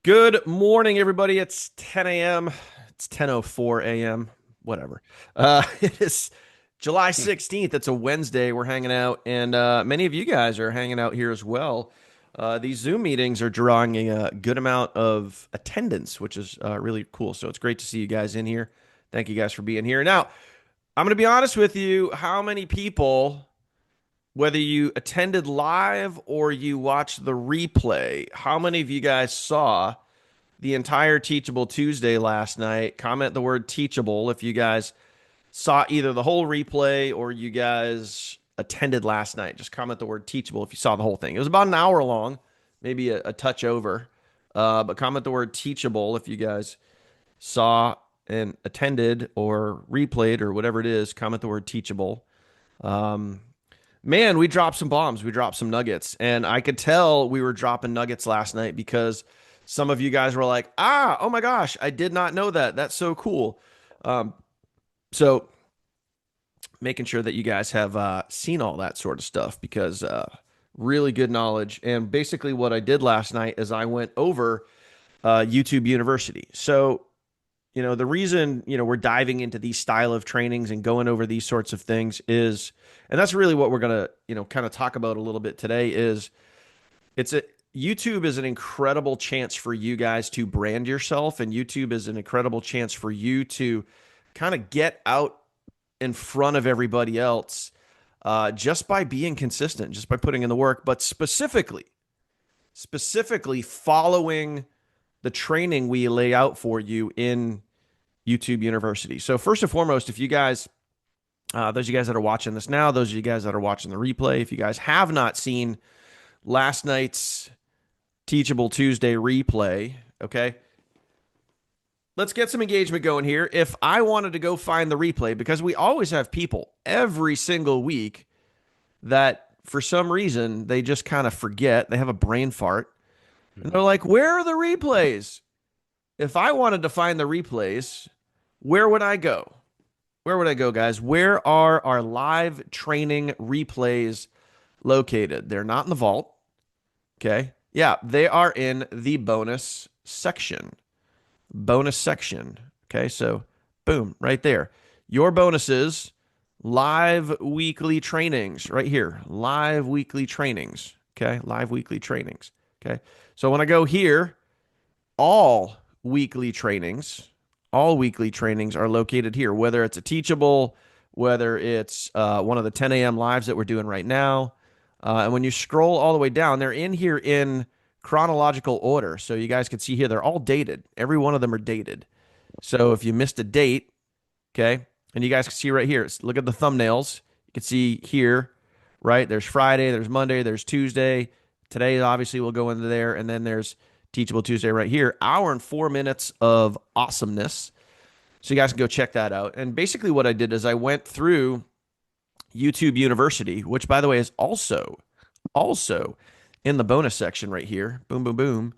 Good morning, everybody. It's 10 a.m. It's 10:04 a.m. Whatever. It is July 16th. It's a Wednesday. We're hanging out, and many of you guys are hanging out here as well. These Zoom meetings are drawing a good amount of attendance, which is really cool. So it's great to see you guys in here. Thank you guys for being here. Now, I'm going to be honest with you. How many people, whether you attended live or you watched the replay, how many of you guys saw the entire Teachable Tuesday last night? Comment the word teachable if you guys saw either the whole replay or you guys attended last night. Just comment the word teachable if you saw the whole thing. It was about an hour long, maybe a touch over. But comment the word teachable if you guys saw and attended or replayed or whatever it is. Comment the word teachable. Um, Man, we dropped some bombs. We dropped some nuggets. And I could tell we were dropping nuggets last night because some of you guys were like, oh my gosh, I did not know that. That's so cool. So making sure that you guys have seen all that sort of stuff because really good knowledge. And basically what I did last night is I went over YouTube University. So, the reason, we're diving into these style of trainings and going over these sorts of things is, and that's really what we're going to, kind of talk about a little bit today is YouTube is an incredible chance for you guys to brand yourself, and YouTube is an incredible chance for you to kind of get out in front of everybody else just by being consistent, just by putting in the work, but specifically following the training we lay out for you in YouTube University. So first and foremost, if you guys, those of you guys that are watching this now, those of you guys that are watching the replay, if you guys have not seen last night's Teachable Tuesday replay, okay, let's get some engagement going here. If I wanted to go find the replay, because we always have people every single week that for some reason they just kind of forget, they have a brain fart, and they're like, where are the replays? If I wanted to find the replays, where would I go? Where would I go, guys? Where are our live training replays located? They're not in the vault. Okay. Yeah, they are in the bonus section. Bonus section. Okay, so boom, right there. Your bonuses, live weekly trainings, right here. Live weekly trainings. Okay, live weekly trainings. Okay, so when I go here, all weekly trainings are located here, whether it's a teachable, whether it's one of the 10 a.m. lives that we're doing right now. And when you scroll all the way down, they're in here in chronological order. So you guys can see here, they're all dated. Every one of them are dated. So if you missed a date, okay, and you guys can see right here, look at the thumbnails. You can see here, right? There's Friday, there's Monday, there's Tuesday. Today, obviously, we'll go into there. And then there's Teachable Tuesday right here. Hour and 4 minutes of awesomeness. So you guys can go check that out. And basically what I did is I went through YouTube University, which, by the way, is also in the bonus section right here. Boom, boom, boom.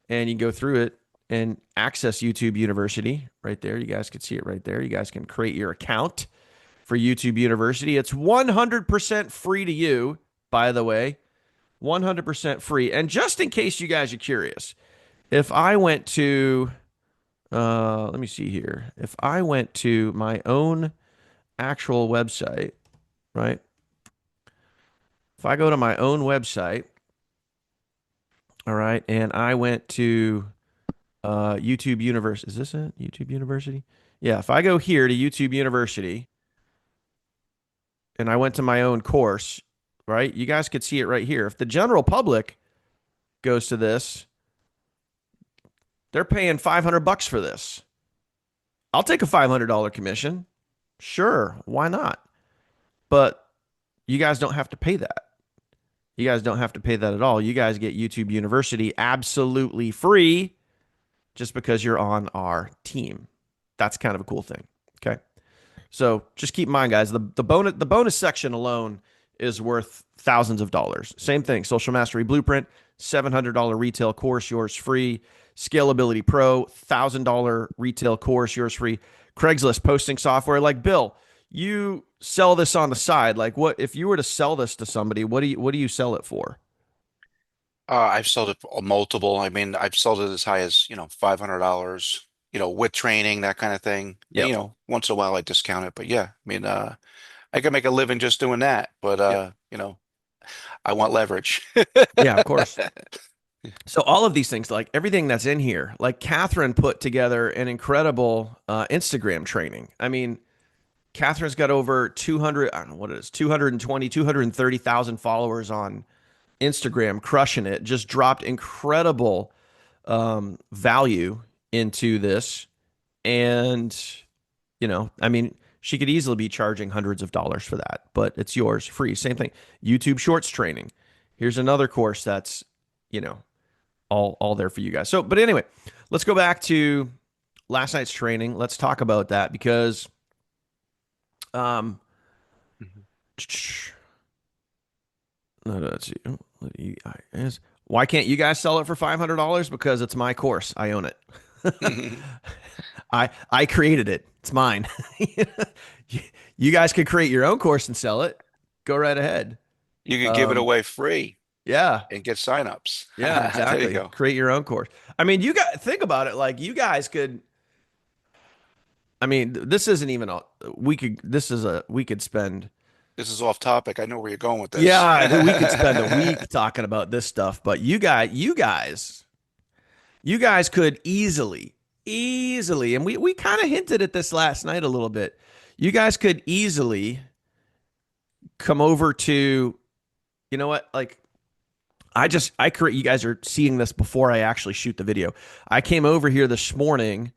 And you can go through it and access YouTube University right there. You guys can see it right there. You guys can create your account for YouTube University. It's 100% free to you, by the way. 100% free. And just in case you guys are curious, if I went to, let me see here. If I went to my own actual website, right? If I go to my own website, all right, and I went to YouTube University. Is this it? YouTube University? Yeah, if I go here to YouTube University and I went to my own course, right? You guys could see it right here. If the general public goes to this, they're paying $500 for this. I'll take a $500 commission. Sure, why not? But you guys don't have to pay that. You guys don't have to pay that at all. You guys get YouTube University absolutely free just because you're on our team. That's kind of a cool thing. Okay. So just keep in mind, guys, the bonus section alone is worth thousands of dollars. Same thing. Social Mastery Blueprint, $700 retail course, yours free. Scalability Pro, $1,000 retail course, yours free. Craigslist posting software. Like, Bill, you sell this on the side. Like, what if you were to sell this to somebody? What do you sell it for? I've sold it for multiple. I mean, I've sold it as high as, $500, with training, that kind of thing. And, Yep. once in a while I discount it. But yeah, I mean, I can make a living just doing that. But, Yep. I want leverage. Yeah, of course. So all of these things, like everything that's in here, like Catherine put together an incredible Instagram training. I mean, Catherine's got over 200, I don't know what it is, 220, 230,000 followers on Instagram, crushing it. Just dropped incredible value into this. And, I mean, she could easily be charging hundreds of dollars for that, but it's yours free. Same thing. YouTube Shorts training. Here's another course that's, you know, all there for you guys. So, but anyway, let's go back to last night's training. Let's talk about that because um Mhm. let's see. Why can't you guys sell it for $500? Because it's my course. I own it. I created it. It's mine. You guys could create your own course and sell it. Go right ahead. You could give it Um, away free yeah, and get signups. yeah, There you exactly. go. Create your own course. I mean, you got think about it. Like you guys could. I mean, this isn't even a. We could. This is a. We could spend. This is off topic. I know where you're going with this. Yeah, we could spend a week talking about this stuff. But you guys could easily, and we kind of hinted at this last night a little bit. You guys could easily come over to, you know what, like I create. You guys are seeing this before I actually shoot the video. I came over here this morning,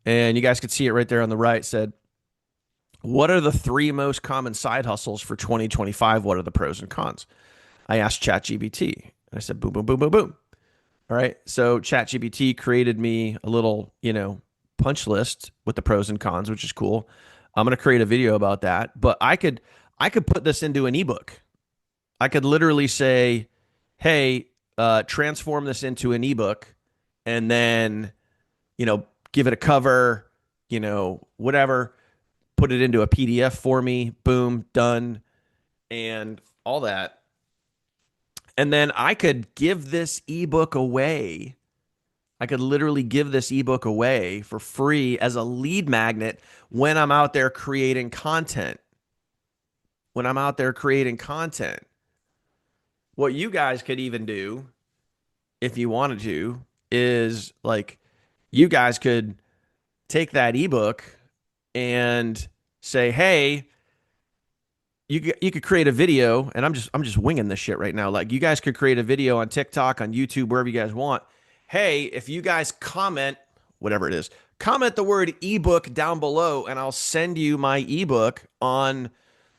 and you guys could see it right there on the right. Said, "What are the three most common side hustles for 2025? What are the pros and cons?" I asked ChatGPT, and I said, "Boom, boom, boom, boom, boom." All right. So ChatGPT created me a little, punch list with the pros and cons, which is cool. I'm going to create a video about that, but I could put this into an ebook. I could literally say, "Hey, transform this into an ebook," and then, give it a cover, whatever, put it into a PDF for me. Boom, done, and all that. And then I could give this ebook away. I could literally give this ebook away for free as a lead magnet when I'm out there creating content. When I'm out there creating content. What you guys could even do, if you wanted to, is like you guys could take that ebook and say, "Hey, you could create a video," and I'm just winging this shit right now. Like you guys could create a video on TikTok, on YouTube, wherever you guys want. "Hey, if you guys comment, whatever it is, comment the word ebook down below, and I'll send you my ebook on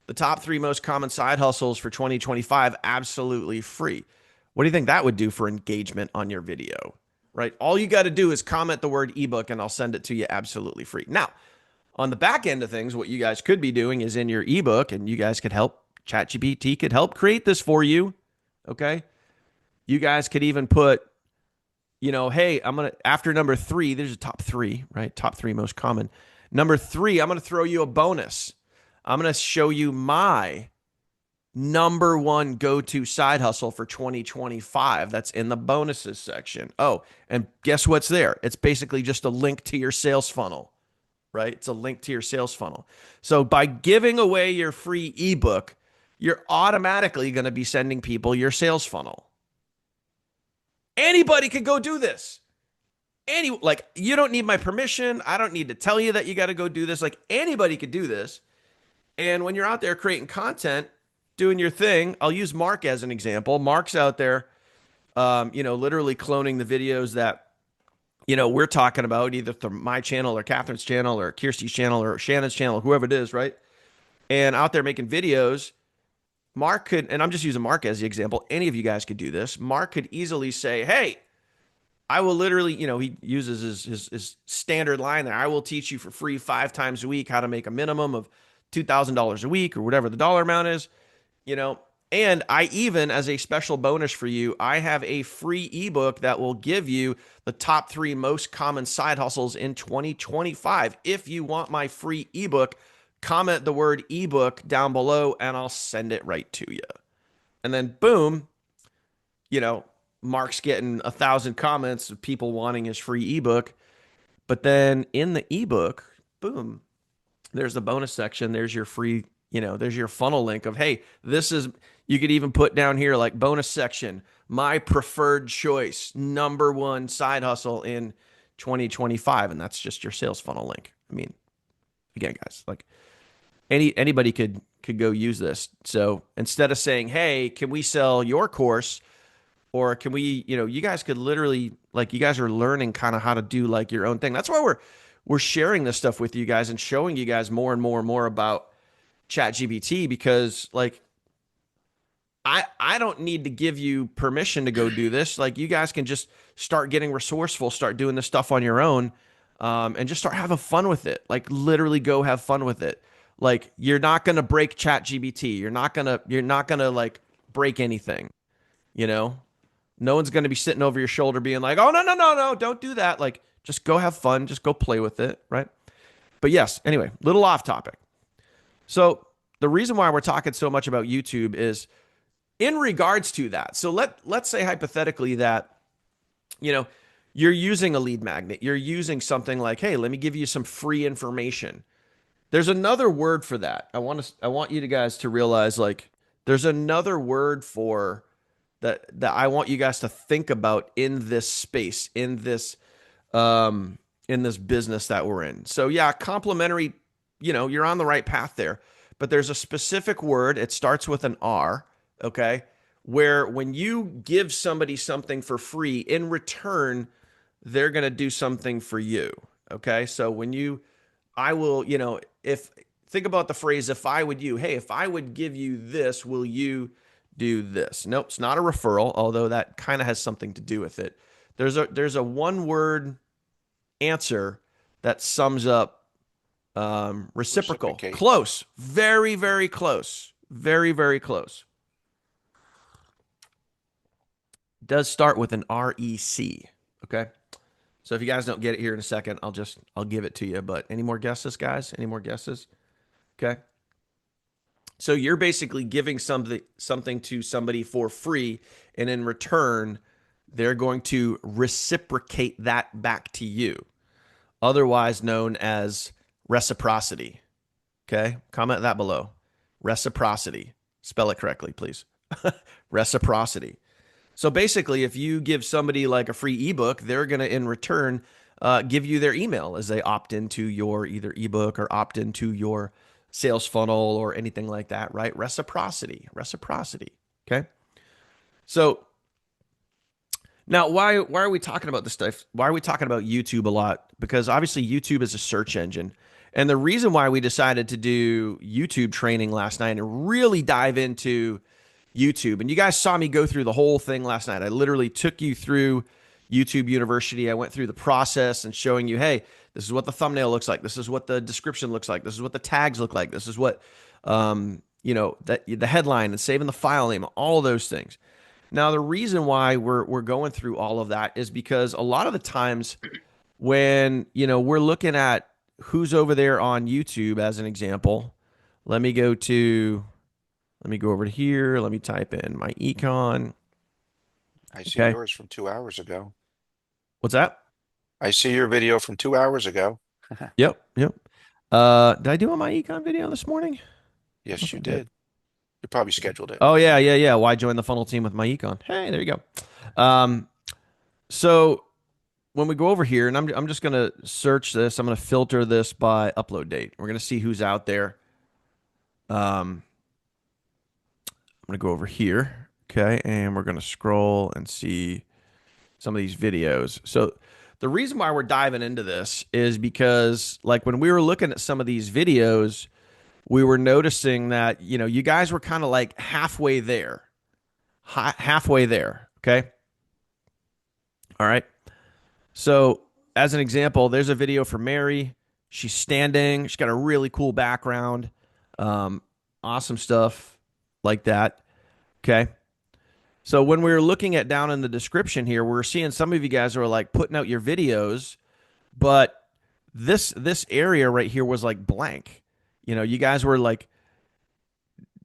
the top three most common side hustles for 2025 absolutely free." What do you think that would do for engagement on your video? Right? All you got to do is comment the word ebook, and I'll send it to you absolutely free. Now, on the back end of things, what you guys could be doing is in your ebook, and you guys could help, ChatGPT could help create this for you. Okay. You guys could even put, hey, I'm going to, after number three, there's a top three, right? Top three most common. Number three, I'm going to throw you a bonus. I'm going to show you my number one go to side hustle for 2025. That's in the bonuses section. Oh, and guess what's there? It's basically just a link to your sales funnel, right? It's a link to your sales funnel. So by giving away your free ebook, you're automatically going to be sending people your sales funnel. Anybody could go do this. Like you don't need my permission. I don't need to tell you that you got to go do this. Like anybody could do this. And when you're out there creating content, doing your thing, I'll use Mark as an example. Mark's out there, literally cloning the videos that we're talking about either through my channel or Catherine's channel or Kirsty's channel or Shannon's channel, whoever it is, right? And out there making videos. Mark could, and I'm just using Mark as the example. Any of you guys could do this. Mark could easily say, "Hey, I will literally," he uses his standard line there. "I will teach you for free 5 times a week how to make a minimum of $2,000 a week," or whatever the dollar amount is, you know. And I even, as a special bonus for you, I have a free ebook that will give you the top three most common side hustles in 2025. If you want my free ebook, comment the word ebook down below and I'll send it right to you. And then boom, you know, Mark's getting 1,000 comments of people wanting his free ebook. But then in the ebook, boom, there's the bonus section. There's your free, there's your funnel link of, hey, this is, you could even put down here like bonus section, my preferred choice, number one side hustle in 2025. And that's just your sales funnel link. I mean, again, guys, like anybody could go use this. So instead of saying, hey, can we sell your course? Or can we, you guys could literally, like, you guys are learning kind of how to do like your own thing. That's why we're sharing this stuff with you guys and showing you guys more and more and more about ChatGPT, because like I don't need to give you permission to go do this. Like, you guys can just start getting resourceful, start doing this stuff on your own, and just start having fun with it. Like, literally go have fun with it. Like, you're not gonna break ChatGPT. You're not gonna like break anything. You know, no one's gonna be sitting over your shoulder being like, "Oh, no, no, no, no, don't do that." Like, just go have fun. Just go play with it, right? But yes, anyway, little off topic. So the reason why we're talking so much about YouTube is in regards to that. So let's say hypothetically that, you know, you're using a lead magnet. You're using something like, "Hey, let me give you some free information." There's another word for that. I want you guys to realize, like, there's another word for that I want you guys to think about in this space, in this business that we're in. So yeah, complimentary, you're on the right path there. But there's a specific word, it starts with an R, okay? Where when you give somebody something for free, in return, they're going to do something for you, okay? So I will, if think about the phrase, if I would you, hey, if I would give you this, will you do this? Nope, it's not a referral, although that kind of has something to do with it. There's a one word answer that sums up reciprocal. Reciprocate. Close. Very, very close. Very, very close. It does start with an REC. Okay. So if you guys don't get it here in a second, I'll give it to you. But any more guesses, guys? Any more guesses? Okay. So you're basically giving something to somebody for free, and in return, they're going to reciprocate that back to you, otherwise known as reciprocity. Okay? Comment that below. Reciprocity. Spell it correctly, please. Reciprocity. So basically, if you give somebody like a free ebook, they're going to in return give you their email as they opt into your either ebook or opt into your sales funnel or anything like that, right? Reciprocity. Reciprocity. Okay? So now, why are we talking about this stuff? Why are we talking about YouTube a lot? Because obviously YouTube is a search engine. And the reason why we decided to do YouTube training last night and really dive into YouTube, and you guys saw me go through the whole thing last night. I literally took you through YouTube University. I went through the process and showing you, hey, this is what the thumbnail looks like. This is what the description looks like. This is what the tags look like. This is what, that the headline and saving the file name, all those things. Now, the reason why we're going through all of that is because a lot of the times when, we're looking at who's over there on YouTube, as an example, let me go over to here. Let me type in my econ. I see Okay. yours from 2 hours ago. What's that? I see your video from 2 hours ago. Yep. Yep. Did I do on my econ video this morning? I don't know Yes, if you I did. did. You probably scheduled it. Oh yeah, yeah, yeah. Why join the funnel team with my econ? Hey, there you go. So when we go over here, and I'm just gonna search this. I'm gonna filter this by upload date. We're gonna see who's out there. I'm gonna go over here, okay, and we're gonna scroll and see some of these videos. So the reason why we're diving into this is because, like, when we were looking at some of these videos, we were noticing that you guys were kind of like halfway there, halfway there. Okay, all right. So, as an example, there's a video for Mary. She's standing. She's got a really cool background. Um, awesome stuff like that. Okay. So, when we were looking at down in the description here, we're seeing some of you guys are like putting out your videos, but this area right here was like blank. You guys were like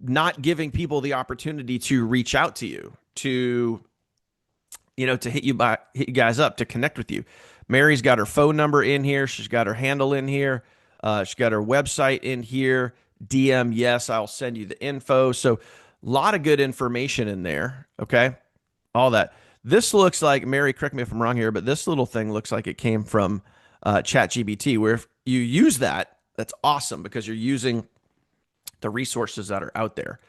not giving people the opportunity to reach out to you, to to hit you guys up to connect with you. Mary's got her phone number in here. She's got her handle in here. She's got her website in here. DM, yes, I'll send you the info. So a lot of good information in there. Okay. All that. This looks like, Mary, correct me if I'm wrong here, but this little thing looks like it came from ChatGPT, where if you use that, that's awesome because you're using the resources that are out there.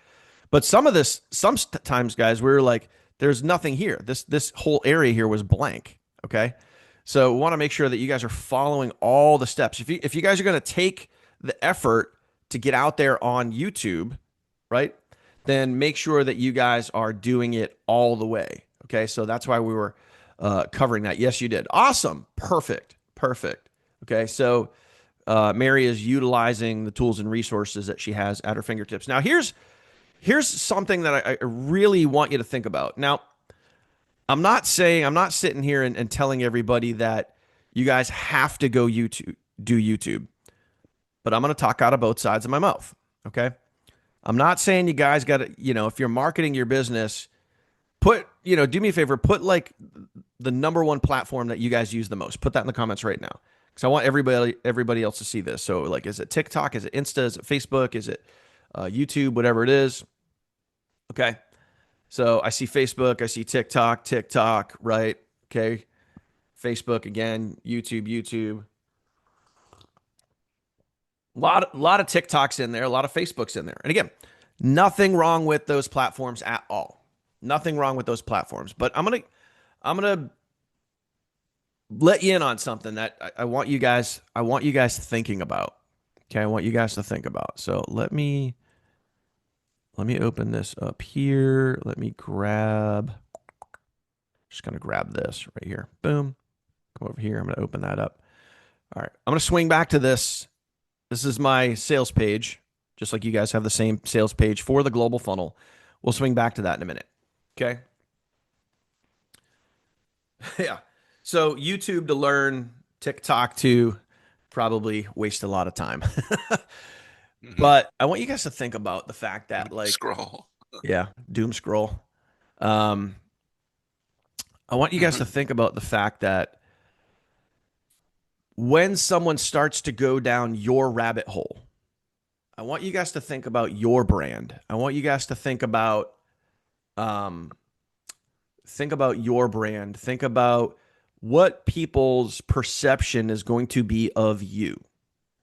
But some of this, sometimes, guys, we were like, there's nothing here. This whole area here was blank. Okay. So we want to make sure that you guys are following all the steps. If you guys are going to take the effort to get out there on YouTube, right? Then make sure that you guys are doing it all the way. Okay. So that's why we were covering that. Yes, you did. Awesome. Perfect. Perfect. Okay. So Mary is utilizing the tools and resources that she has at her fingertips. Now, here's something that I really want you to think about. Now, I'm not sitting here and telling everybody that you guys have to go do YouTube, but I'm going to talk out of both sides of my mouth. Okay. I'm not saying you guys got to, if you're marketing your business, do me a favor, put like the number one platform that you guys use the most. Put that in the comments right now. Because I want everybody else to see this. So like, is it TikTok? Is it Insta? Is it Facebook? Is it YouTube? Whatever it is. Okay. So I see Facebook, I see TikTok, right? Okay. Facebook again, YouTube. A lot of TikToks in there, a lot of Facebooks in there. And again, nothing wrong with those platforms at all. Nothing wrong with those platforms. But I'm gonna let you in on something that I want you guys thinking about. Okay, I want you guys to think about. So let me open this up here. Just gonna grab this right here. Boom. Come over here. I'm gonna open that up. All right. I'm gonna swing back to this. This is my sales page, just like you guys have the same sales page for the global funnel. We'll swing back to that in a minute. Okay. Yeah. So YouTube to learn, TikTok to probably waste a lot of time. Hmm. But I want you guys to think about the fact that, like, Scroll. yeah, doom scroll. Um, I want you guys to think about the fact that when someone starts to go down your rabbit hole, I want you guys to think about your brand. I want you guys to um, think about your brand. Think about what people's perception is going to be of you.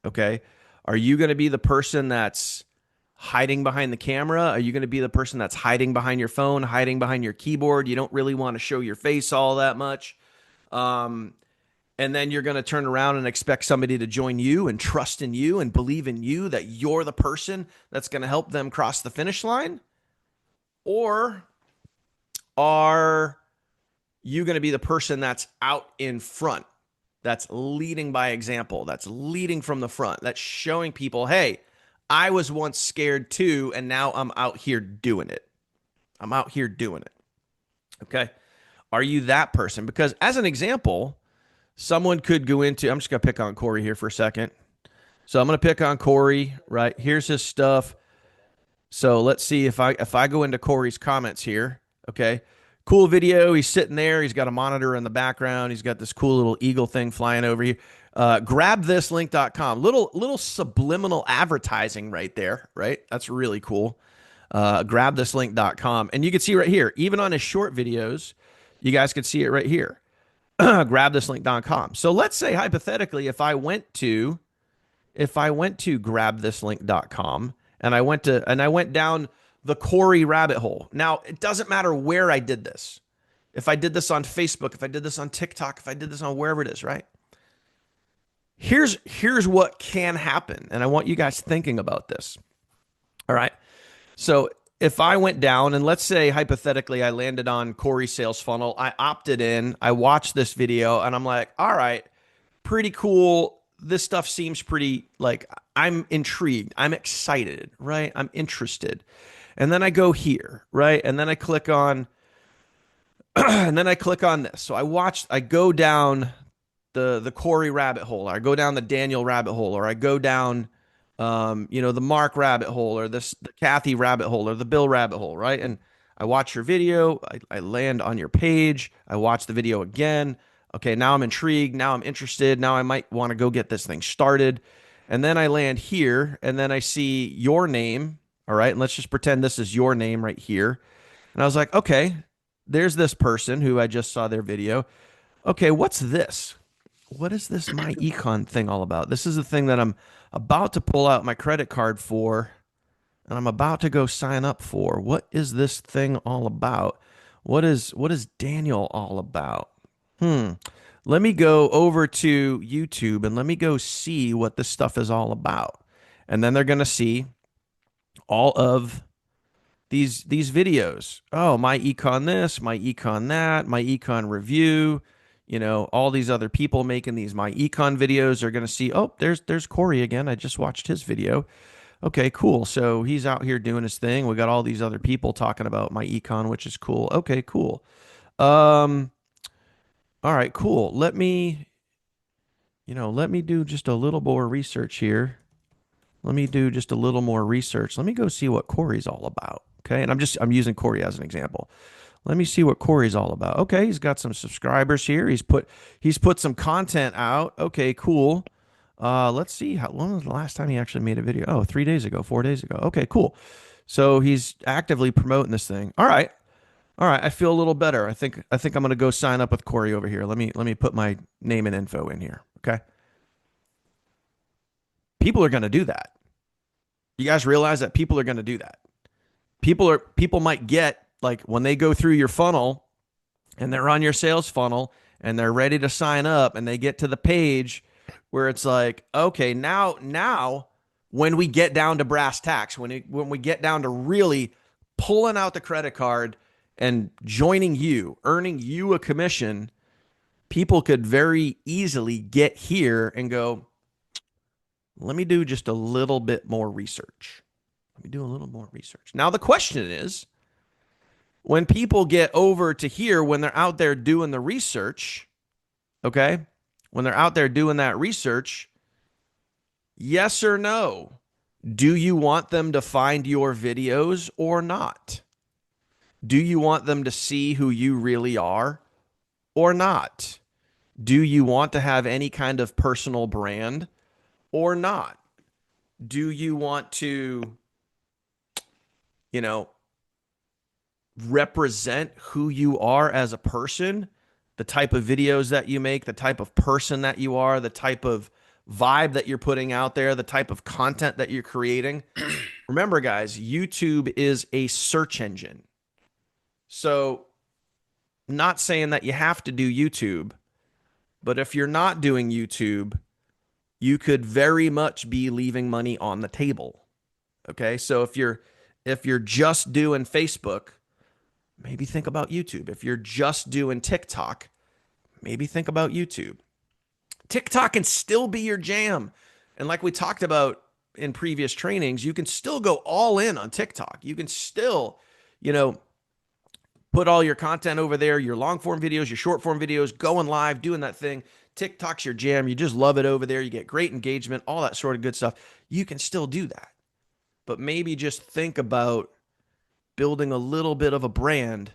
Okay. Are you going to be the person that's hiding behind the camera? Are you going to be the person that's hiding behind your phone, hiding behind your keyboard? You don't really want to show your face all that much. Um, and then you're going to turn around and expect somebody to join you and trust in you and believe in you that you're the person that's going to help them cross the finish line? Or are you going to be the person that's out in front, that's leading by example, that's leading from the front, that's showing people, hey, I was once scared too, and now I'm out here doing it. I'm out here doing it. Okay. Are you that person? Because as an example, someone could go into, I'm just going to pick on Corey here for a second. So I'm going to pick on Corey, right? Here's his stuff. So let's see if I go into Corey's comments here. Okay. Cool video. He's sitting there. He's got a monitor in the background. He's got this cool little eagle thing flying over here. Grabthislink.com. Little subliminal advertising right there, right? That's really cool. Grabthislink.com. And you can see right here, even on his short videos, you guys can see it right here. Grabthislink.com. So let's say hypothetically, if I went to grabthislink.com and I went down the Corey rabbit hole. Now, it doesn't matter where I did this. If I did this on Facebook, if I did this on TikTok, if I did this on wherever it is, right? Here's what can happen, and I want you guys thinking about this. All right. So if I went down and let's say hypothetically I landed on Corey sales funnel, I opted in, I watched this video, and I'm like, all right, pretty cool. This stuff seems pretty like I'm intrigued. I'm excited, right? I'm interested. And then I go here, right? And then I click on and then I click on this. So I go down the Corey rabbit hole, or I go down the Daniel rabbit hole, or I go down the Mark rabbit hole, or the Kathy rabbit hole, or the Bill rabbit hole, right? And I watch your video, I land on your page, I watch the video again. Okay, now I'm intrigued, now I'm interested, now I might want to go get this thing started. And then I land here, and then I see your name. All right, and let's just pretend this is your name right here. And I was like, okay, there's this person who I just saw their video. Okay, what's this? What is this my econ thing all about? This is the thing that I'm about to pull out my credit card for and I'm about to go sign up for. What is this thing all about? What is Daniel all about? Hmm. Let me go over to YouTube and let me go see what this stuff is all about. And then they're going to see all of these videos. Oh, my econ this, my econ that, my econ review. All these other people making these my econ videos are going to see, oh, there's Corey again. I just watched his video. Okay, cool. So he's out here doing his thing. We got all these other people talking about my econ, which is cool. Okay, cool. Um, all right, cool. Let me do just a little more research here. Let me do just a little more research. Let me go see what Corey's all about. Okay, and I'm using Corey as an example. Let me see what Corey's all about. Okay, he's got some subscribers here. He's put some content out. Okay, cool. Let's see when was the last time he actually made a video? Oh, 3 days ago, 4 days ago. Okay, cool. So he's actively promoting this thing. All right. All right. I feel a little better. I think I'm gonna go sign up with Corey over here. Let me put my name and info in here. Okay. People are gonna do that. You guys realize that people are gonna do that. People might get like when they go through your funnel and they're on your sales funnel and they're ready to sign up and they get to the page where it's like, okay, now when we get down to brass tacks, when we get down to really pulling out the credit card and joining you, earning you a commission, people could very easily get here and go, let me do just a little bit more research. Let me do a little more research. Now the question is, when people get over to here, when they're out there doing the research, okay, when they're out there doing that research, yes or no? Do you want them to find your videos or not? Do you want them to see who you really are or not? Do you want to have any kind of personal brand or not? Do you want to, you know, represent who you are as a person, the type of videos that you make, the type of person that you are, the type of vibe that you're putting out there, the type of content that you're creating? Remember, guys, YouTube is a search engine. So, not saying that you have to do YouTube, but if you're not doing YouTube, you could very much be leaving money on the table. Okay? So if you're just doing Facebook, maybe think about YouTube. If you're just doing TikTok, maybe think about YouTube. TikTok can still be your jam. And like we talked about in previous trainings, you can still go all in on TikTok. You can still, you know, put all your content over there, your long form videos, your short form videos, going live, doing that thing. TikTok's your jam. You just love it over there. You get great engagement, all that sort of good stuff. You can still do that. But maybe just think about building a little bit of a brand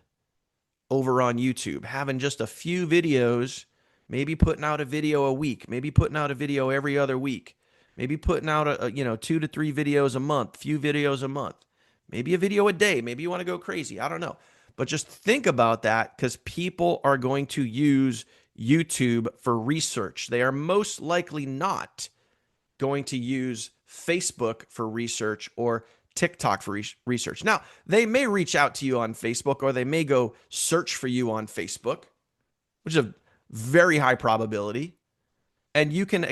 over on YouTube, having just a few videos, maybe putting out a video a week, maybe putting out a video every other week, maybe putting out 2 to 3 videos a month, few videos a month, maybe a video a day. Maybe you want to go crazy. I don't know. But just think about that because people are going to use YouTube for research. They are most likely not going to use Facebook for research or TikTok for research. Now, they may reach out to you on Facebook or they may go search for you on Facebook, which is a very high probability. And you can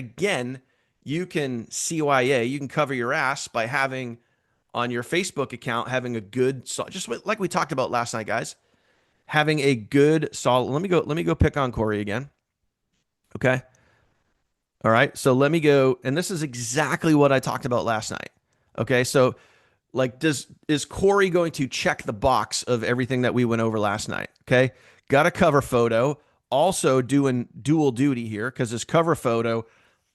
CYA, you can cover your ass by having on your Facebook account, having a good, just like we talked about last night, guys, having a good solid. Let me go pick on Corey again. Okay. All right. So let me go. And this is exactly what I talked about last night. Okay. So like, is Corey going to check the box of everything that we went over last night? Okay. Got a cover photo, also doing dual duty here because his cover photo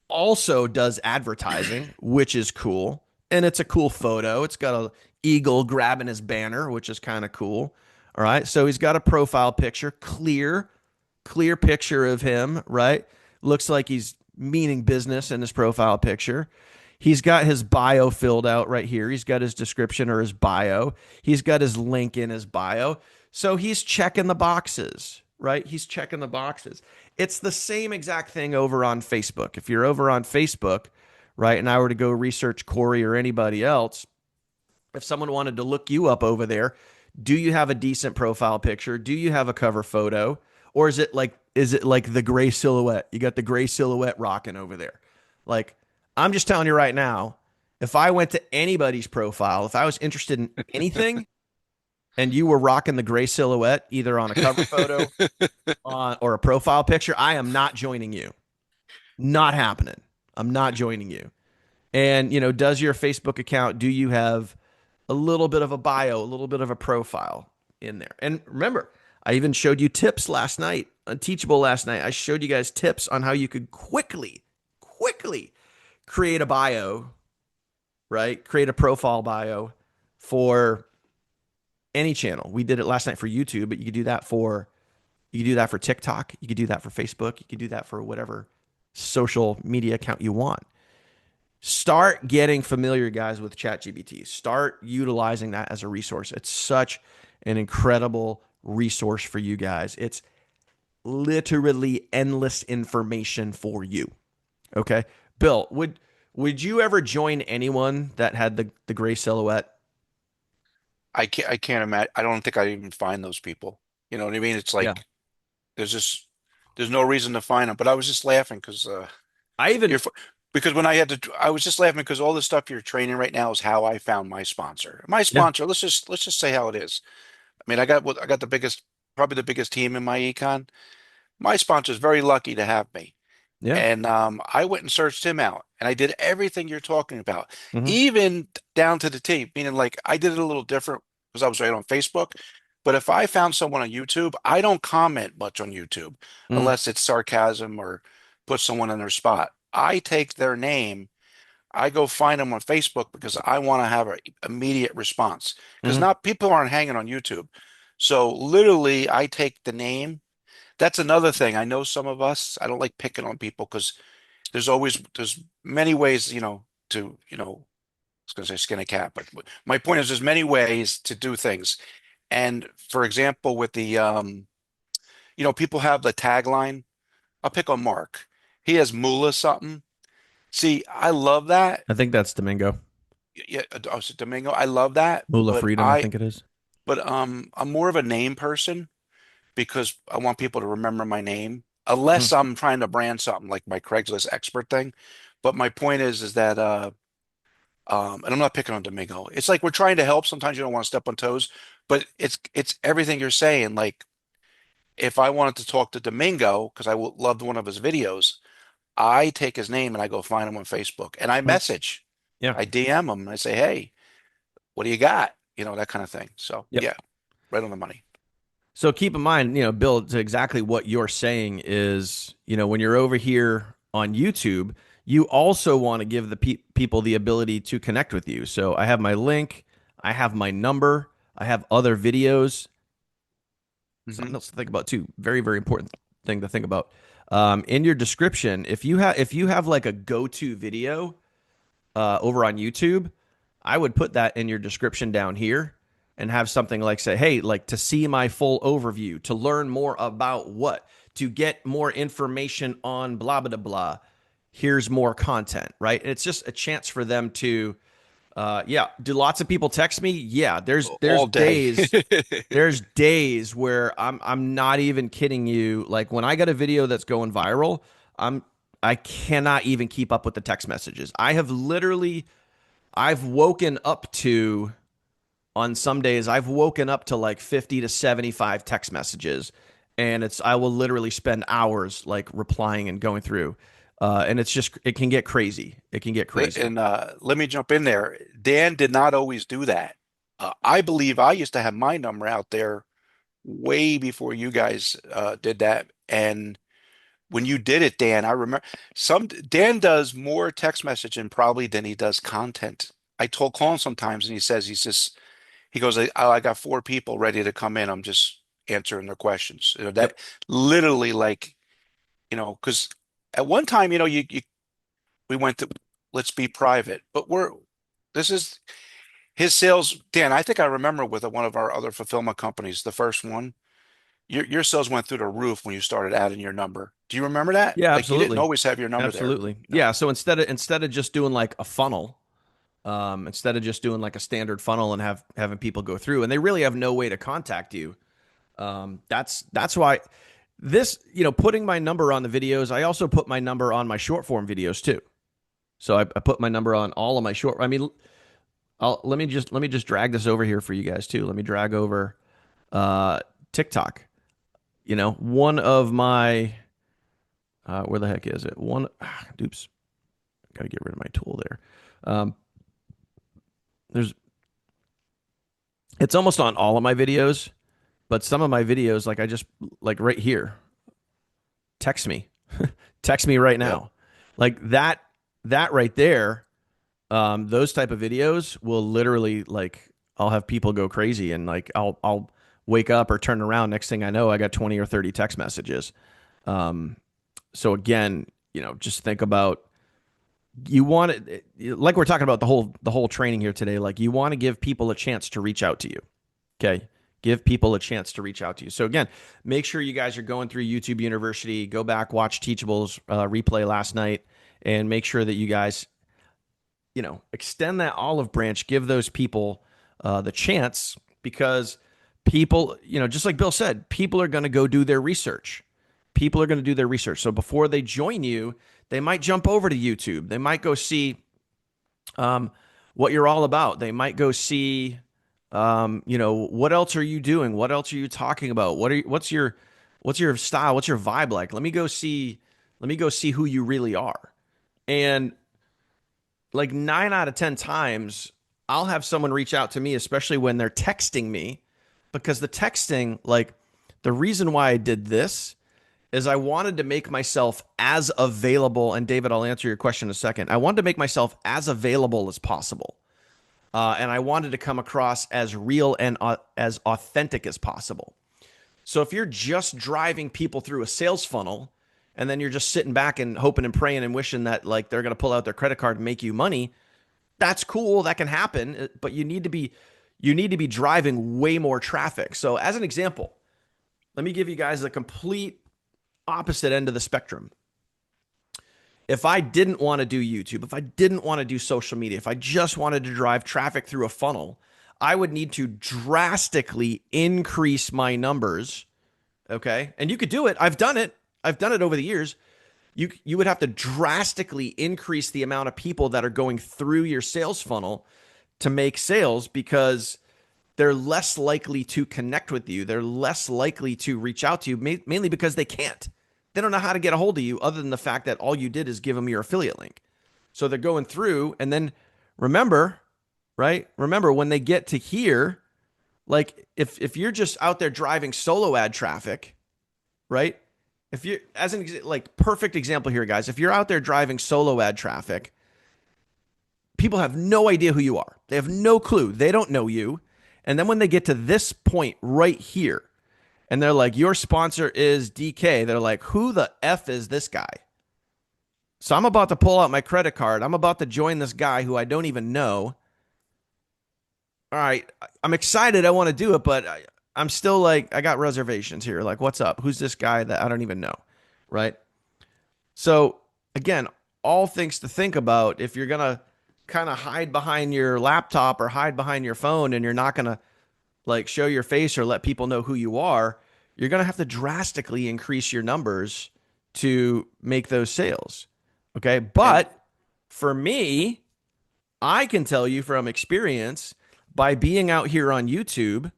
also does advertising, which is cool. And it's a cool photo. It's got a eagle grabbing his banner, which is kind of cool. All right. So he's got a profile picture, clear picture of him, right? Looks like he's meaning business in his profile picture. He's got his bio filled out right here. He's got his description or his bio. He's got his link in his bio. So he's checking the boxes, right? He's checking the boxes. It's the same exact thing over on Facebook. If you're over on Facebook, right, and I were to go research Corey or anybody else, if someone wanted to look you up over there, do you have a decent profile picture? Do you have a cover photo? Or is it like the gray silhouette? You got the gray silhouette rocking over there. Like, I'm just telling you right now, if I went to anybody's profile, if I was interested in anything and you were rocking the gray silhouette either on a cover photo or a profile picture, I am not joining you. Not happening. I'm not joining you. And, does your Facebook account, do you have a little bit of a bio, a little bit of a profile in there? And remember, I even showed you tips last night on Teachable last night. I showed you guys tips on how you could quickly create a bio, right? Create a profile bio for any channel. We did it last night for YouTube, but you could do that for TikTok, you could do that for Facebook, you could do that for whatever social media account you want. Start getting familiar, guys, with ChatGPT. Start utilizing that as a resource. It's such an incredible resource for you guys. It's literally endless information for you. Okay, Bill, would you ever join anyone that had the gray silhouette? I can't imagine. I don't think I even find those people. You know what I mean? It's Yeah, like there's just there's no reason to find them. But I was just laughing because I even you're because when I had to, I was just laughing because all the stuff you're training right now is how I found my sponsor. My yeah sponsor, let's just say how it is. I mean, I got the biggest, probably the biggest team in my econ. My sponsor is very lucky to have me. yeah. And I went and searched him out, and I did everything you're talking about, Hmm. even down to the T. Meaning, like I did it a little different because I was right on Facebook. But if I found someone on YouTube, I don't comment much on YouTube Hmm. unless it's sarcasm or put someone in their spot. I take their name, I go find them on Facebook because I want to have an immediate response. Because Hmm. not people aren't hanging on YouTube. So literally, I take the name. That's another thing. I know some of us, I don't like picking on people because there's many ways, I was going to say skin a cat, but my point is there's many ways to do things. And for example, with people have the tagline. I'll pick on Mark. He has Moolah something. See, I love that. I think that's Domingo. Yeah, oh, so Domingo, I love that, Mula but Freedom, I think it is. I'm more of a name person because I want people to remember my name, Hmm. unless I'm trying to brand something like my Craigslist expert thing. But my point is that and I'm not picking on Domingo. It's like we're trying to help. Sometimes you don't want to step on toes, but it's everything you're saying. Like if I wanted to talk to Domingo because loved one of his videos, I take his name and I go find him on Facebook and I Hmm. message, Yeah. I DM him and I say, hey, what do you got? That kind of thing. So Yep. yeah, right on the money. So keep in mind, Bill, to exactly what you're saying is, when you're over here on YouTube, you also want to give the people the ability to connect with you. So I have my link, I have my number, I have other videos. Hmm. Something else to think about too. Very, very important thing to think about. In your description, if you have like a go-to video over on YouTube, I would put that in your description down here and have something like say, hey, like to see my full overview, to learn more about what, to get more information on blah, blah, blah. Here's more content, right? And it's just a chance for them to, yeah. Do lots of people text me? Yeah. There's there's All day. days there's days where I'm not even kidding you. Like when I got a video that's going viral, I cannot even keep up with the text messages. I've woken up to on some days I've woken up to like 50 to 75 text messages and I will literally spend hours like replying and going through. And it can get crazy. It can get crazy. And let me jump in there. Dan did not always do that. I believe I used to have my number out there way before you guys did that. And when you did it, Dan, I remember Dan does more text messaging probably than he does content. I told Colin sometimes, and he says he goes, I got four people ready to come in. I'm just answering their questions. You know, that Yep. literally like, because at one time, we went to let's be private, but this is his sales. Dan, I think I remember with one of our other fulfillment companies, the first one, your sales went through the roof when you started adding your number. Do you remember that? Yeah, Like you didn't absolutely. always have your number there. Absolutely. No. Yeah. So instead of just doing like a funnel, instead of just doing like a standard funnel and having people go through, and they really have no way to contact you. That's why this, putting my number on the videos. I also put my number on my short form videos too. So I put my number on all of my short. I mean, let me just drag this over here for you guys too. Let me drag over uh, TikTok. One of my where the heck is it? Oops, got to get rid of my tool there. Um, there's it's almost on all of my videos, but some of my videos, like I just like right here, text me, text me right Yep. now, like that right there. Those type of videos will literally like I'll have people go crazy and like I'll wake up or turn around. Next thing I know, I got 20 or 30 text messages. Um, so again, just think about you want it like we're talking about the whole training here today. Like you want to give people a chance to reach out to you. Okay. Give people a chance to reach out to you. So again, make sure you guys are going through YouTube University. Go back, watch Teachable's replay last night, and make sure that you guys, extend that olive branch. Give those people the chance because people, just like Bill said, people are going to go do their research. People are going to do their research. So before they join you, they might jump over to YouTube. They might go see um, what you're all about. They might go see, what else are you doing? What else are you talking about? What's your style? What's your vibe like? Let me go see who you really are. And like 9 out of 10 times, I'll have someone reach out to me, especially when they're texting me, because the texting, like the reason why I did this is I wanted to make myself as available. And David, I'll answer your question in a second. I wanted to make myself as available as possible. And I wanted to come across as real and as authentic as possible. So if you're just driving people through a sales funnel and then you're just sitting back and hoping and praying and wishing that like they're going to pull out their credit card and make you money, that's cool. That can happen, but you need to be driving way more traffic. So as an example, let me give you guys the complete opposite end of the spectrum. If I didn't want to do YouTube, if I didn't want to do social media, if I just wanted to drive traffic through a funnel, I would need to drastically increase my numbers. Okay. And you could do it. I've done it. I've done it over the years. You would have to drastically increase the amount of people that are going through your sales funnel to make sales because they're less likely to connect with you. They're less likely to reach out to you, mainly because they can't. They don't know how to get a hold of you other than the fact that all you did is give them your affiliate link. So they're going through, and then remember, right? Remember when they get to here, like if you're just out there driving solo ad traffic, right? If you as an like perfect example here, guys, if you're out there driving solo ad traffic, people have no idea who you are. They have no clue. They don't know you. And then when they get to this point right here, and they're like, your sponsor is DK, they're like, who the F is this guy? So I'm about to pull out my credit card. I'm about to join this guy who I don't even know. All right, I'm excited. I want to do it, but I'm still like, I got reservations here. Like, what's up? Who's this guy that I don't even know? Right. So, again, all things to think about if you're going to kind of hide behind your laptop or hide behind your phone and you're not going to like show your face or let people know who you are, you're going to have to drastically increase your numbers to make those sales. Okay. And But for me, I can tell you from experience by being out here on YouTube,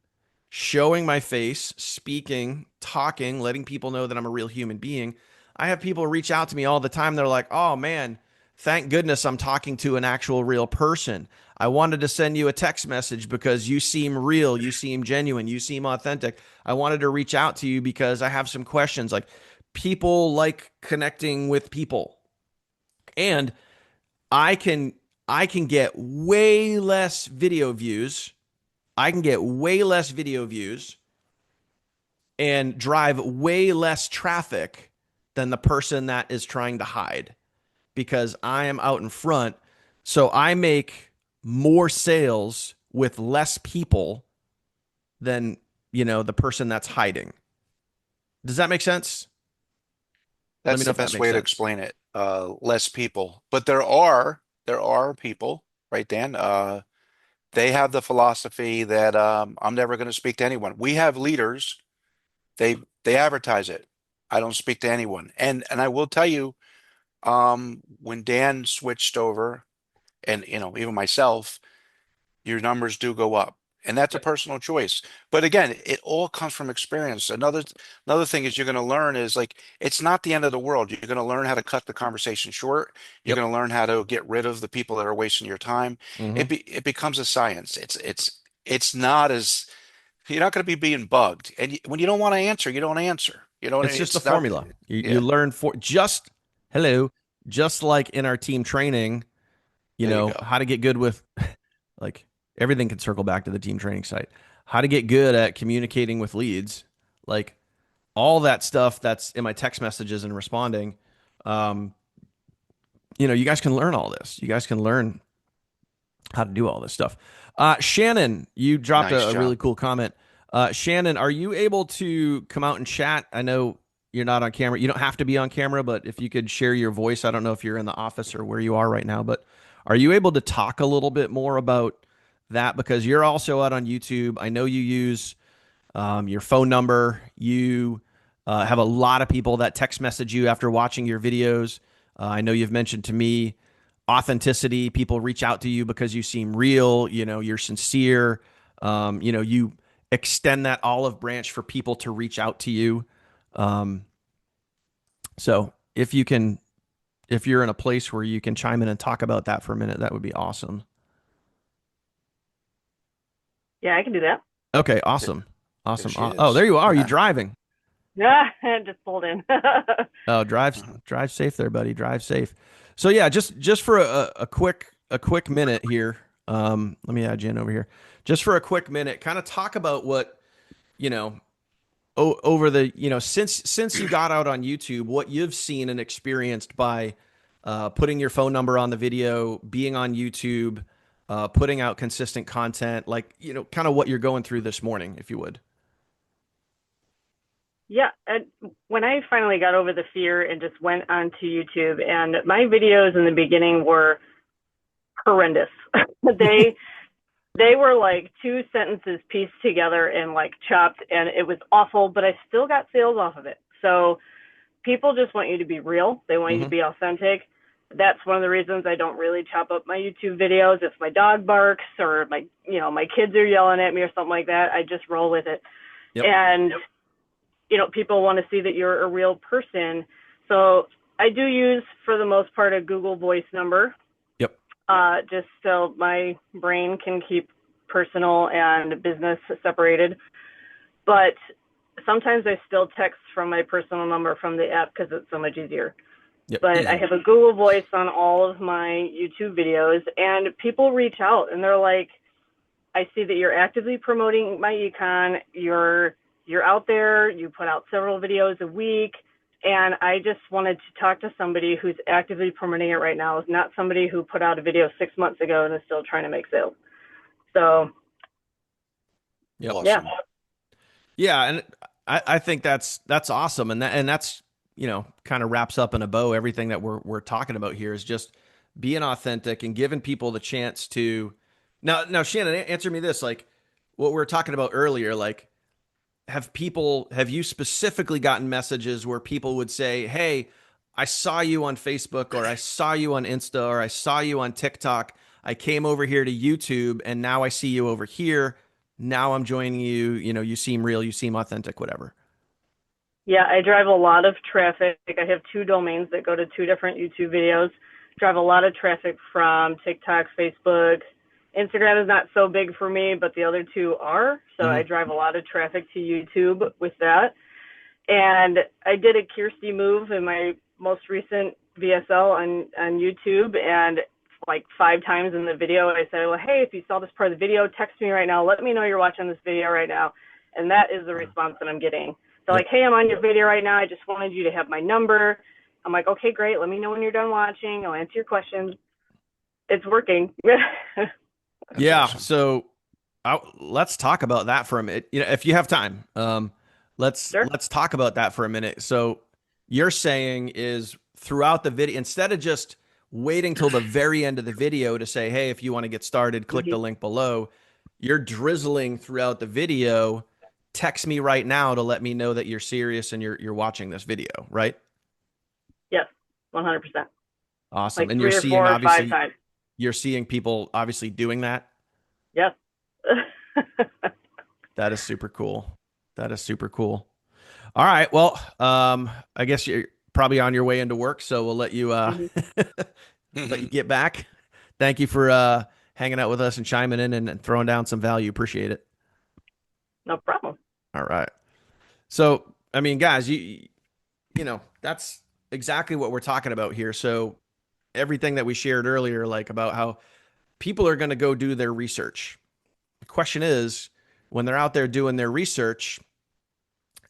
showing my face, speaking, talking, letting people know that I'm a real human being. I have people reach out to me all the time. They're like, oh man, thank goodness I'm talking to an actual real person. I wanted to send you a text message because you seem real, you seem genuine, you seem authentic. I wanted to reach out to you because I have some questions. Like people like connecting with people. And I can I can get way less video views I can get way less video views and drive way less traffic than the person that is trying to hide because I am out in front. So I make more sales with less people than, the person that's hiding. Does that make sense? Let me That's know the if that best makes way to sense. explain it. Less people, but there are people, right, Dan? They have the philosophy that I'm never going to speak to anyone. We have leaders. They advertise it. I don't speak to anyone. And I will tell you, when Dan switched over, and even myself, your numbers do go up. And that's a Yep. personal choice. But again, it all comes from experience. Another thing is you're going to learn is like it's not the end of the world. You're going to learn how to cut the conversation short. You're Yep. going to learn how to get rid of the people that are wasting your time. Hmm. It becomes a science. It's not as you're not going to be being bugged. And when you don't want to answer, you don't answer. It's just a It's not. formula. You Yeah, learn for just hello, just like in our team training, there you go. how to get good with like everything can circle back to the team training site. How to get good at communicating with leads, like all that stuff that's in my text messages and responding. Um, you guys can learn all this. You guys can learn how to do all this stuff. Shannon, you dropped Nice a really job. cool comment. Shannon, are you able to come out and chat? I know you're not on camera. You don't have to be on camera, but if you could share your voice, I don't know if you're in the office or where you are right now, but are you able to talk a little bit more about that? Because you're also out on YouTube. I know you use your phone number. You have a lot of people that text message you after watching your videos. I know you've mentioned to me authenticity. People reach out to you because you seem real. You're sincere. You extend that olive branch for people to reach out to you. Um, so if you're in a place where you can chime in and talk about that for a minute, that would be awesome. Yeah, I can do that. Okay, There, awesome. there Awesome. she Oh, there is. you are. You driving? Yeah, just pulled in. Oh, drive safe there, buddy. Drive safe. So yeah, just for a quick minute here. Let me add you in over here. Just for a quick minute, kind of talk about what you know over the since you got out on YouTube, what you've seen and experienced by putting your phone number on the video, being on YouTube, putting out consistent content, like kind of what you're going through this morning, if you would. Yeah, and when I finally got over the fear and just went onto YouTube, and my videos in the beginning were horrendous. they they were like two sentences pieced together and like chopped, and it was awful, but I still got sales off of it. So people just want you to be real. They want you to Hmm. be authentic. That's one of the reasons I don't really chop up my YouTube videos. If my dog barks or my kids are yelling at me or something like that, I just roll with it. Yep. And people want to see that you're a real person. So I do use, for the most part, a Google Voice number, Yep. just so my brain can keep personal and business separated. But sometimes I still text from my personal number from the app because it's so much easier. Yep. But I Easy. have a Google Voice on all of my YouTube videos, and people reach out and they're like, I see that you're actively promoting my econ. You're out there. You put out several videos a week, and I just wanted to talk to somebody who's actively promoting it right now, not somebody who put out a video 6 months ago and is still trying to make sales. So Yep. yeah, Awesome. Yeah, and I think that's awesome, and that's kind of wraps up in a bow everything that we're talking about here is just being authentic and giving people the chance to. Now, Shannon, answer me this: like what we were talking about earlier, like have you specifically gotten messages where people would say, "Hey, I saw you on Facebook, or I saw you on Insta, or I saw you on TikTok. I came over here to YouTube, and now I see you over here. Now I'm joining you. You seem real, you seem authentic, whatever." yeah, I drive a lot of traffic. I have two domains that go to two different YouTube videos. Drive a lot of traffic from TikTok, Facebook. Instagram is not so big for me, but the other two are. So I Hmm. drive a lot of traffic to YouTube with that. And I did a Kirsty move in my most recent VSL on YouTube, and like 5 times in the video. I said, well, hey, if you saw this part of the video, text me right now. Let me know you're watching this video right now. And that is the response that I'm getting. They're like, hey, I'm on your video right now. I just wanted you to have my number. I'm like, okay, great. Let me know when you're done watching. I'll answer your questions. It's working. Yeah. Awesome. So let's talk about that for a minute. You know, if you have time, let's Sure. let's talk about that for a minute. So you're saying is throughout the video, instead of just waiting till the very end of the video to say, hey, if you want to get started, click the link below, you're drizzling throughout the video. Text me right now to let me know that you're serious and you're watching this video, right? Yes, 100%. Awesome. Like And 3 you're or seeing 4 or 5 obviously times. you're seeing people obviously doing that. Yes. That is super cool. That is super cool. All right. Well, I guess you're probably on your way into work, so we'll let you let you get back. Thank you for hanging out with us and chiming in and throwing down some value. Appreciate it. No problem. All right. So, I mean, guys, you know, that's exactly what we're talking about here. So, everything that we shared earlier, like about how people are going to go do their research. The question is, when they're out there doing their research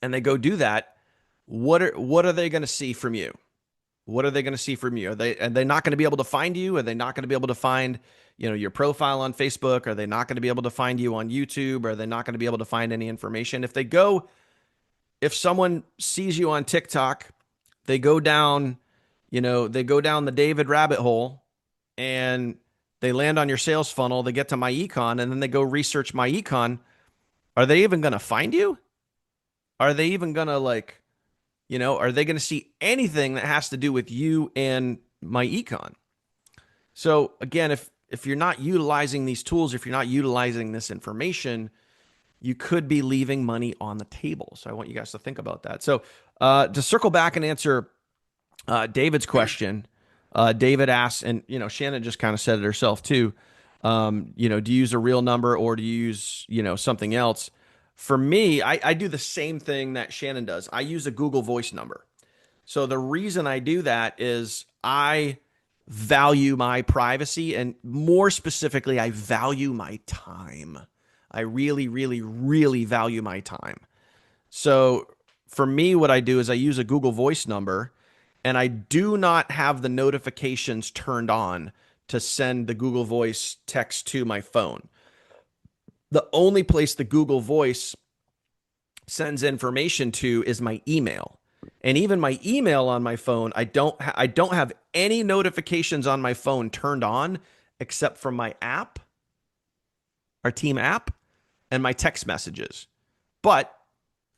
and they go do that, what are they going to see from you? What are they going to see from you? Are they not going to be able to find you? Are they not going to be able to find, you know, your profile on Facebook? Are they not going to be able to find you on YouTube? Are they not going to be able to find any information? If someone sees you on TikTok, they go down, you know, they go down the David rabbit hole and they land on your sales funnel, they get to my econ, and then they go research my econ. Are they even going to find you? Are they even going to like, you know, are they going to see anything that has to do with you and my econ? So again, if you're not utilizing these tools, if you're not utilizing this information, you could be leaving money on the table. So I want you guys to think about that. So to circle back and answer David's question, David asks, and you know, Shannon just kind of said it herself too. You know, do you use a real number or do you use, you know, something else? For me, I do the same thing that Shannon does. I use a Google Voice number. So the reason I do that is I value my privacy, and more specifically, I value my time. I really, really, really value my time. So for me, what I do is I use a Google Voice number, and I do not have the notifications turned on to send the Google Voice text to my phone. The only place the Google Voice sends information to is my email. And even my email on my phone, I don't have any notifications on my phone turned on except for my app, our team app, and my text messages. But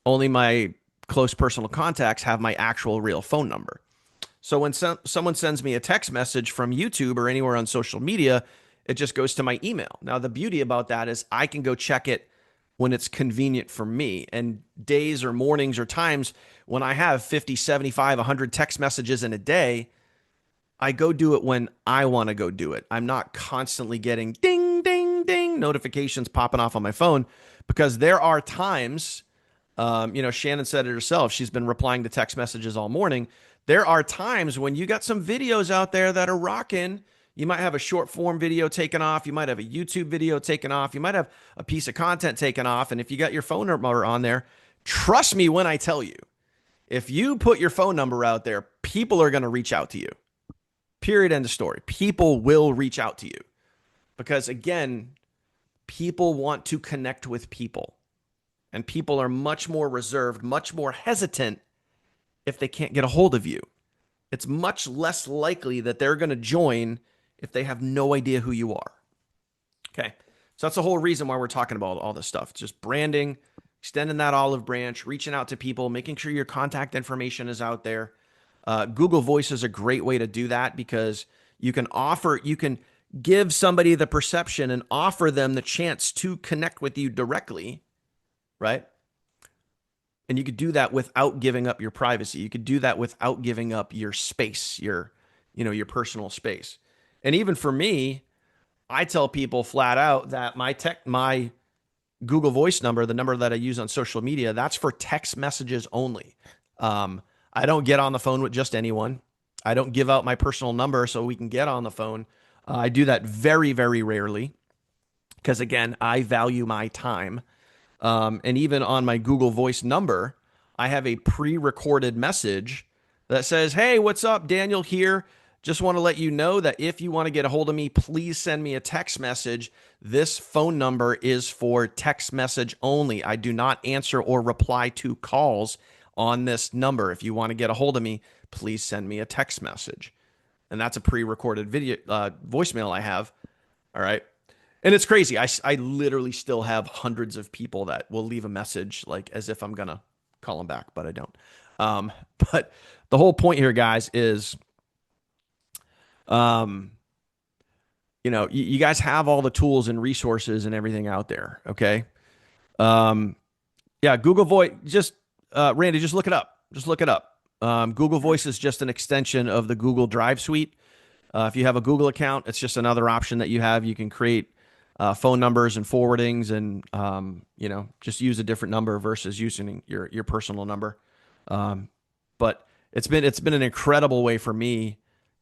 only my close personal contacts have my actual real phone number. So when someone sends me a text message from YouTube or anywhere on social media, it just goes to my email. Now, the beauty about that is I can go check it when it's convenient for me. And days or mornings or times when I have 50, 75, 100 text messages in a day, I go do it when I want to go do it. I'm not constantly getting ding, ding, ding notifications popping off on my phone, because there are times, you know, Shannon said it herself. She's been replying to text messages all morning. There are times when you got some videos out there that are rocking. You might have a short form video taken off. You might have a YouTube video taken off. You might have a piece of content taken off. And if you got your phone number on there, trust me when I tell you, if you put your phone number out there, people are going to reach out to you. Period. End of story. People will reach out to you because, again, people want to connect with people. And people are much more reserved, much more hesitant if they can't get a hold of you. It's much less likely that they're going to join if they have no idea who you are. Okay. So that's the whole reason why we're talking about all this stuff. It's just branding, extending that olive branch, reaching out to people, making sure your contact information is out there. Google Voice is a great way to do that because you can give somebody the perception and offer them the chance to connect with you directly, right? And you could do that without giving up your privacy. You could do that without giving up your space, your personal space. And even for me, I tell people flat out that my Google Voice number, the number that I use on social media, that's for text messages only. I don't get on the phone with just anyone. I don't give out my personal number so we can get on the phone. I do that very, very rarely because, again, I value my time. And even on my Google Voice number, I have a pre recorded message that says, "Hey, what's up? Daniel here. Just want to let you know that if you want to get a hold of me, please send me a text message. This phone number is for text message only. I do not answer or reply to calls on this number. If you want to get a hold of me, please send me a text message." And that's a pre recorded video voicemail I have. All right. And it's crazy. I literally still have hundreds of people that will leave a message like as if I'm going to call them back, but I don't. Um, but the whole point here, guys, is, um, you guys have all the tools and resources and everything out there. Okay. Um, yeah. Google Voice, Randy, just look it up. Just look it up. Google Voice is just an extension of the Google Drive suite. If you have a Google account, it's just another option that you have. You can create phone numbers and forwardings, and just use a different number versus using your personal number. But it's been an incredible way for me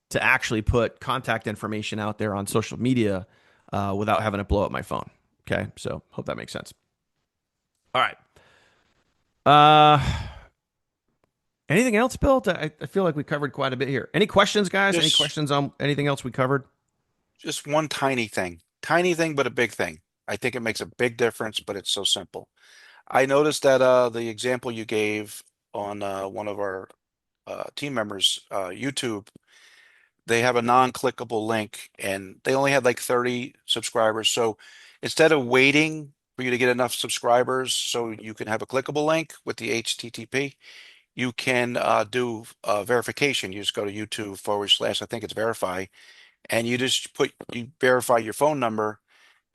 to actually put contact information out there on social media without having to blow up my phone. Okay, so hope that makes sense. All right. Uh, Anything else, Bill? I feel like we covered quite a bit here. Any questions, guys? Any Just questions on anything else we covered? just one tiny thing, but a big thing. I think it makes a big difference, but it's so simple. I noticed that the example you gave on one of our team members, YouTube, they have a non-clickable link, and they only had like 30 subscribers. So instead of waiting for you to get enough subscribers so you can have a clickable link with the HTTP, you can do verification. You just go to YouTube / I think it's verify, and you verify your phone number,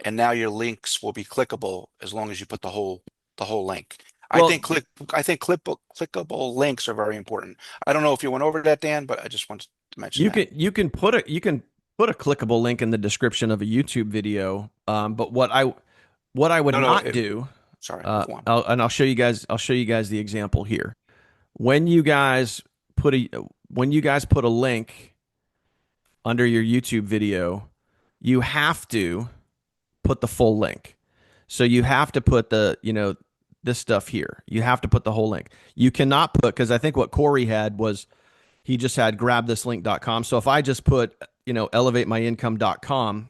and now your links will be clickable as long as you put the whole link. I think Well, clickable links are very important. I don't know if you went over that, Dan, but I just wanted to mention that. you can put a clickable link in the description of a YouTube video. But what I would No, no, not do, sorry, go on. I'll show you guys. I'll show you guys the example here. When you guys put a link under your YouTube video, you have to put the full link. So you have to put this stuff here. You have to put the whole link. You cannot put, because I think what Corey had was he just had grabthislink.com. So if I just put, elevatemyincome.com,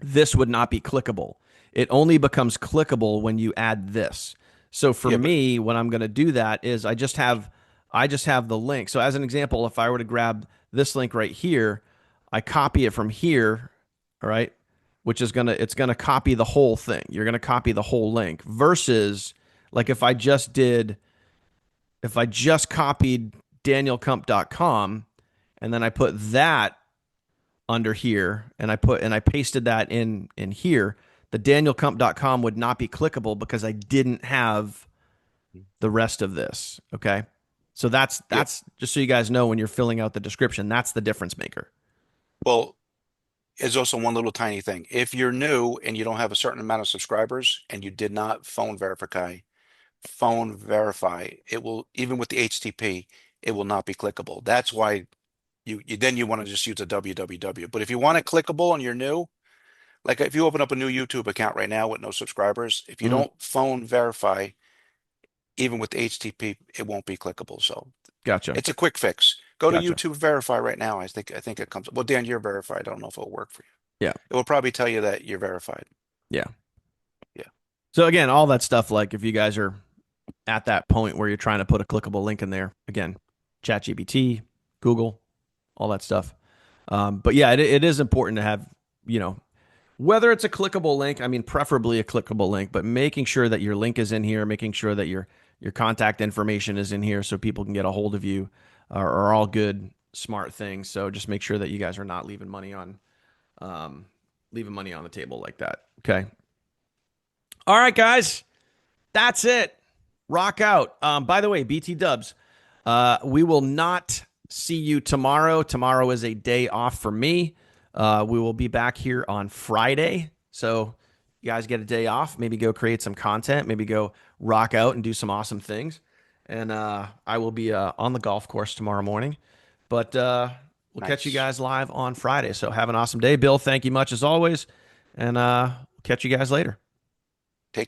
this would not be clickable. It only becomes clickable when you add this. So for Yeah, but me, when I'm going to do that is I just have the link. So as an example, if I were to grab this link right here, I copy it from here, all right, which is it's gonna copy the whole thing. You're gonna copy the whole link versus like if I just copied danielkump.com and then I put that under here and I pasted that in here, the danielkump.com would not be clickable because I didn't have the rest of this. Okay. So that's yeah, just so you guys know when you're filling out the description, that's the difference maker. well, there's also one little tiny thing. If you're new and you don't have a certain amount of subscribers and you did not phone verify, it will, even with the HTTP, it will not be clickable. That's why you want to just use a www. But if you want it clickable and you're new, like if you open up a new YouTube account right now with no subscribers, if you Mhm. don't phone verify, even with the HTTP, it won't be clickable. So Gotcha. it's a quick fix. Go to Gotcha. YouTube verify right now. I think it comes. Well, Dan, you're verified. I don't know if it'll work for you. Yeah. It will probably tell you that you're verified. Yeah. Yeah. So again, all that stuff, like if you guys are at that point where you're trying to put a clickable link in there, again, ChatGPT, Google, all that stuff. But yeah, it is important to have, you know, whether it's a clickable link, I mean, preferably a clickable link, but making sure that your link is in here, making sure that your contact information is in here so people can get a hold of you are all good, smart things. So just make sure that you guys are not um, leaving money on the table like that. Okay. All right, guys. That's it. Rock out. By the way, BT Dubs, we will not see you tomorrow. Tomorrow is a day off for me. We will be back here on Friday. So you guys get a day off. Maybe go create some content. Maybe go rock out and do some awesome things. And I will be on the golf course tomorrow morning. But we'll catch you Nice. guys live on Friday. So have an awesome day. Bill, thank you much as always. And catch you guys later.